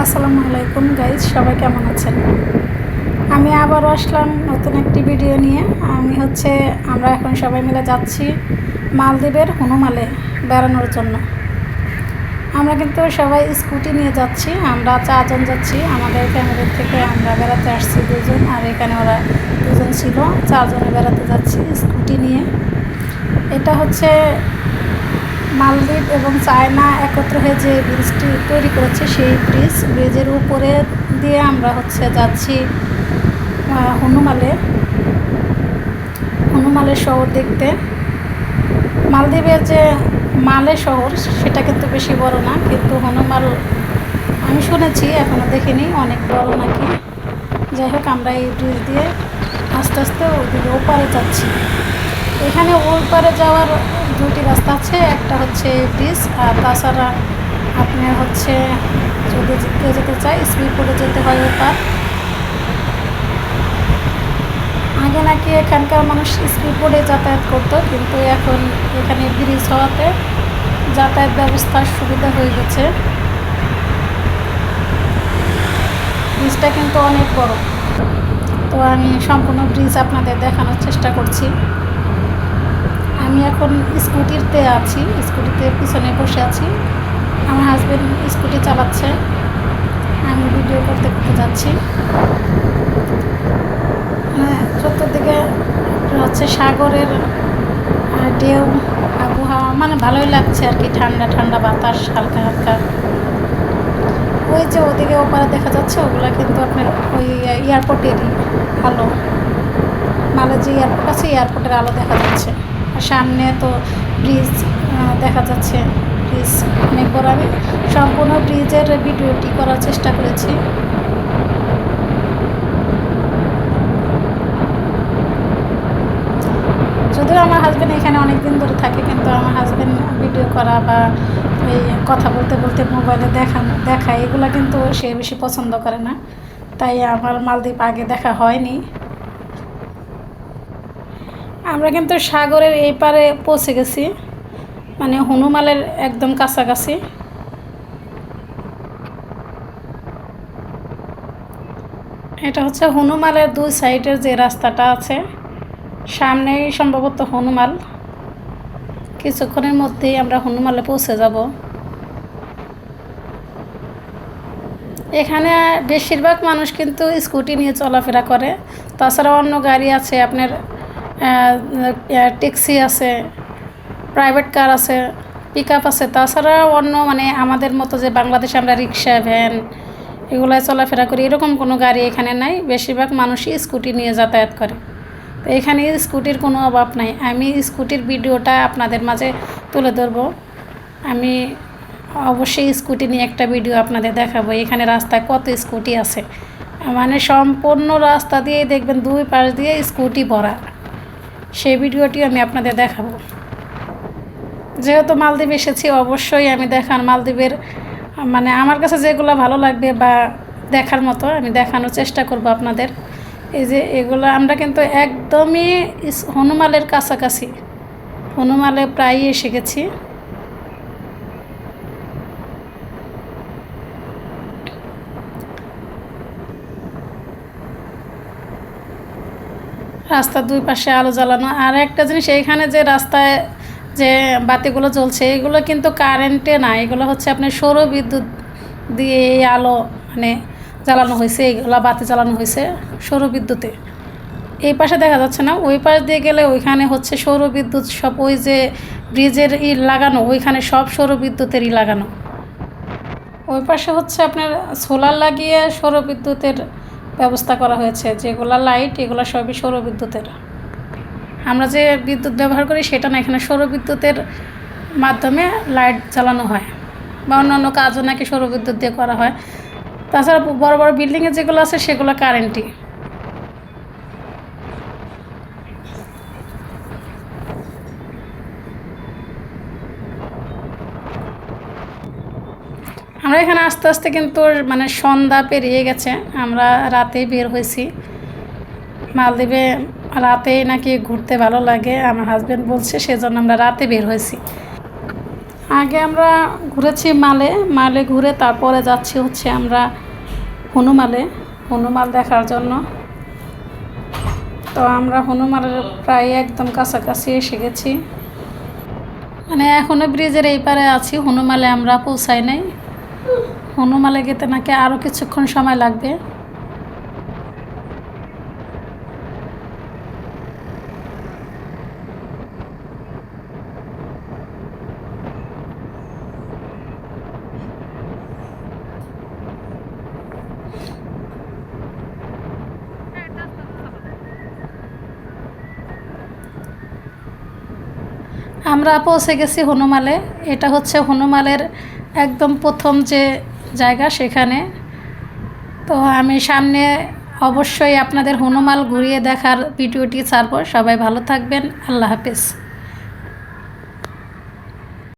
আসসালামু আলাইকুম গাইজ, সবাই কেমন আছেন? আমি আবারও আসলাম নতুন একটি ভিডিও নিয়ে। আমরা এখন সবাই মিলে যাচ্ছি মালদ্বীপের হনুমালে বেড়ানোর জন্য। আমরা কিন্তু সবাই স্কুটি নিয়ে যাচ্ছি। আমরা 4 জন যাচ্ছি। আমাদের ফ্যামিলির থেকে আমরা বেড়াতে আসছি 2 জন, আর এখানে ওরা 2 জন ছিল। 4 জনে বেড়াতে যাচ্ছি স্কুটি নিয়ে। এটা হচ্ছে মালদ্বীপ এবং চায়না একত্র হয়ে যে ব্রিজটি তৈরি করেছে, সেই ব্রিজের উপরে দিয়ে আমরা যাচ্ছি হনুমালে শহর দেখতে। মালদ্বীপের যে মালে শহর সেটা কিন্তু বেশি বড় না, কিন্তু হনুমাল আমি শুনেছি, এখনও দেখিনি, অনেক বড় নাকি। যাই হোক, আমরা এই ব্রিজ দিয়ে আস্তে আস্তে ওদিকে ওপারে যাচ্ছি। এখানে ওই পারে যাওয়ার 2টি রাস্তা আছে, একটা হচ্ছে ব্রিজ, আর তাছাড়া আপনার যদি কেউ যেতে চায় স্পিড বোটে যেতে হয় ওপার। আগে নাকি এখানকার মানুষ স্পিড বোটে যাতায়াত করতো, কিন্তু এখন এখানে ব্রিজ হওয়াতে যাতায়াত ব্যবস্থার সুবিধা হয়ে গেছে। ব্রিজটা কিন্তু অনেক বড়। তো আমি সম্পূর্ণ ব্রিজ আপনাদের দেখানোর চেষ্টা করছি। আমি এখন স্কুটিতে আছি, স্কুটিতে পিছনে বসে আছি। আমার হাজব্যান্ড স্কুটি চালাচ্ছে, আমি ভিডিও করতে করতে যাচ্ছি। চতুর্দিকে সাগরের ঢেউ, আবহাওয়া ভালোই লাগছে আর কি, ঠান্ডা ঠান্ডা বাতাস, হালকা হালকা। ওই যে ওদিকে ওপারে দেখা যাচ্ছে, ওগুলা কিন্তু আপনার ওই এয়ারপোর্টেরই আলো। মালে যে এয়ারপোর্ট আছে, এয়ারপোর্টের আলো দেখা যাচ্ছে। আর সামনে তো ব্রিজ দেখা যাচ্ছে, ব্রিজ অনেক বড়। আমি সম্পূর্ণ ব্রিজের ভিডিওটি করার চেষ্টা করেছি। যদিও আমার হাজব্যান্ড এখানে অনেক দিন ধরে থাকে, কিন্তু আমার হাজব্যান্ড ভিডিও করা বা এই কথা বলতে বলতে মোবাইলে দেখা এগুলো কিন্তু সে বেশি পছন্দ করে না, তাই আমার মালদ্বীপ আগে দেখা হয়নি। আমরা কিন্তু সাগরের এই পারে পৌঁছে গেছি, হনুমালের একদম কাছাকাছি। এটা হচ্ছে হনুমালের 2 সাইডের যে রাস্তাটা আছে, সামনেই সম্ভবত হনুমাল। কিছুক্ষণের মধ্যেই আমরা হনুমালে পৌঁছে যাব। এখানে বেশিরভাগ মানুষ কিন্তু স্কুটি নিয়ে চলাফেরা করে, তাছাড়া অন্য গাড়ি আছে, আপনার ট্যাক্সি আছে, প্রাইভেট কার আছে, পিক আপ আছে। তাছাড়া অন্য আমাদের মতো যে বাংলাদেশে আমরা রিক্সা, ভ্যান এগুলায় চলাফেরা করি, এরকম কোনো গাড়ি এখানে নাই। বেশিরভাগ মানুষই স্কুটি নিয়ে যাতায়াত করে। তো এখানে স্কুটির কোনো অভাব নাই। আমি স্কুটির ভিডিওটা আপনাদের মাঝে তুলে ধরবো। আমি অবশ্যই স্কুটি নিয়ে একটা ভিডিও আপনাদের দেখাবো। এখানে রাস্তায় কত স্কুটি আছে, সম্পূর্ণ রাস্তা দিয়েই দেখবেন 2 পাশ দিয়ে স্কুটি ভরা। সেই ভিডিওটি আমি আপনাদের দেখাবো। যেহেতু মালদ্বীপ এসেছি, অবশ্যই আমি মালদ্বীপের আমার কাছে যেগুলো ভালো লাগবে বা দেখার মতো আমি দেখানোর চেষ্টা করব আপনাদের। এই যে এগুলো, আমরা কিন্তু একদমই হনুমালের কাছাকাছি, হনুমালে প্রায়ই এসে গেছি। রাস্তার 2 পাশে আলো জ্বালানো। আর একটা জিনিস, এইখানে যে রাস্তায় যে বাতিগুলো জ্বলছে, এগুলো কিন্তু কারেন্টে না, এগুলো হচ্ছে আপনার সৌর বিদ্যুৎ দিয়ে এই আলো জ্বালানো হয়েছে। এইগুলো বাতি জ্বালানো হয়েছে সৌর বিদ্যুতে। এই পাশে দেখা যাচ্ছে না, ওই পাশ দিয়ে গেলে ওইখানে হচ্ছে সৌর বিদ্যুৎ সব, ওই যে ব্রিজের লাগানো, ওইখানে সব সৌর বিদ্যুতেরই লাগানো। ওই পাশে হচ্ছে আপনার সোলার লাগিয়ে সৌর বিদ্যুতের ব্যবস্থা করা হয়েছে। যেগুলো লাইট, এগুলো সবই সৌর বিদ্যুতের। আমরা যে বিদ্যুৎ ব্যবহার করি সেটা না, এখানে সৌর বিদ্যুতের মাধ্যমে লাইট জ্বালানো হয়, বা অন্যান্য কাজও নাকি সৌর বিদ্যুৎ দিয়ে করা হয়। তাছাড়া বড় বড় বিল্ডিংয়ে যেগুলো আছে সেগুলো কারেন্টই। আমরা এখানে আস্তে আস্তে কিন্তু সন্ধ্যা পেরিয়ে গেছে। আমরা রাতেই বের হয়েছি। মালদ্বীপে রাতেই নাকি ঘুরতে ভালো লাগে, আমার হাজব্যান্ড বলছে, সেজন্য আমরা রাতে বের হয়েছি। আগে আমরা ঘুরেছি মালে, মালে ঘুরে তারপরে যাচ্ছি হচ্ছে আমরা হনুমালে, হনুমাল দেখার জন্য। তো আমরা হনুমালের প্রায় একদম কাছাকাছি এসে গেছি, মানে এখনও ব্রিজের এই পারে আছি, হনুমালে আমরা পৌঁছাই নাই। হনুমালে যেতে নাকি আরও কিছুক্ষণ সময় লাগবে। আমরা পৌঁছে গেছি হনুমালে। এটা হচ্ছে হনুমালের একদম প্রথম যে জায়গা সেখানে। তো আমি সামনে অবশ্যই আপনাদের হনুমাল ঘুরিয়ে দেখার ভিডিওটি ছাড়ব। সবাই ভালো থাকবেন, আল্লাহ হাফেজ।